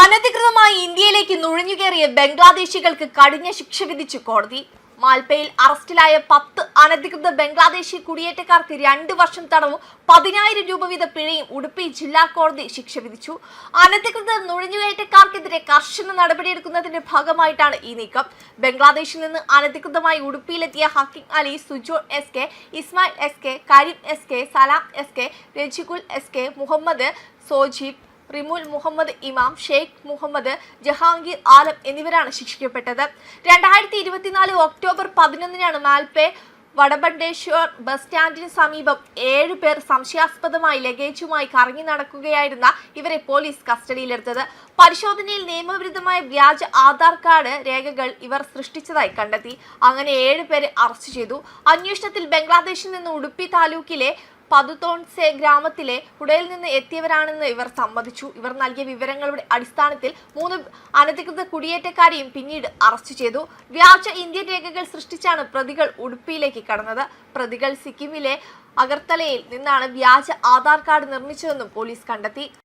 അനധികൃതമായി ഇന്ത്യയിലേക്ക് നുഴഞ്ഞുകയറിയ ബംഗ്ലാദേശികൾക്ക് കഠിന ശിക്ഷ വിധിച്ചു കോടതി. മാൽപ്പയിൽ അറസ്റ്റിലായ 10 അനധികൃത ബംഗ്ലാദേശി കുടിയേറ്റക്കാർക്ക് 2 വർഷം തടവും 10,000 രൂപ വീത പിഴയും ഉടുപ്പി ജില്ലാ കോടതി ശിക്ഷ വിധിച്ചു. അനധികൃത നുഴഞ്ഞുകയറ്റക്കാർക്കെതിരെ കർശന നടപടിയെടുക്കുന്നതിന്റെ ഭാഗമായിട്ടാണ് ഈ നീക്കം. ബംഗ്ലാദേശിൽ നിന്ന് അനധികൃതമായി ഉടുപ്പിയിലെത്തിയ Hakim Ali, Sujon S K, Ismail S K, Karim S K, Salam S K, Rajikul S K, Muhammad Sojib, Rimul Muhammad Imam, Sheikh Muhammad Jahangir Alam എന്നിവരാണ് ശിക്ഷിക്കപ്പെട്ടത്. 2024 ഒക്ടോബർ 11-നാണ് മാൽപ്പെ വടബണ്ടേശ്വർ ബസ് സ്റ്റാൻഡിന് സമീപം 7 പേർ സംശയാസ്പദമായി ലഗേജുമായി കറങ്ങി നടക്കുകയായിരുന്ന ഇവരെ പോലീസ് കസ്റ്റഡിയിലെടുത്തത്. പരിശോധനയിൽ നിയമവിരുദ്ധമായ വ്യാജ ആധാർ കാർഡ് രേഖകൾ ഇവർ സൃഷ്ടിച്ചതായി കണ്ടെത്തി. അങ്ങനെ 7 പേരെ അറസ്റ്റ് ചെയ്തു. അന്വേഷണത്തിൽ ബംഗ്ലാദേശിൽ നിന്ന് ഉടുപ്പി താലൂക്കിലെ പതുതോൺസെ ഗ്രാമത്തിലെ ഹുഡയിൽ നിന്ന് എത്തിയവരാണെന്ന് ഇവർ സമ്മതിച്ചു. ഇവർ നൽകിയ വിവരങ്ങളുടെ അടിസ്ഥാനത്തിൽ 3 അനധികൃത കുടിയേറ്റക്കാരെയും പിന്നീട് അറസ്റ്റ് ചെയ്തു. വ്യാജ ഇന്ത്യൻ രേഖകൾ സൃഷ്ടിച്ചാണ് പ്രതികൾ ഉടുപ്പിയിലേക്ക് കടന്നത്. പ്രതികൾ സിക്കിമിലെ അഗർത്തലയിൽ നിന്നാണ് വ്യാജ ആധാർ കാർഡ് നിർമ്മിച്ചതെന്നും പോലീസ് കണ്ടെത്തി.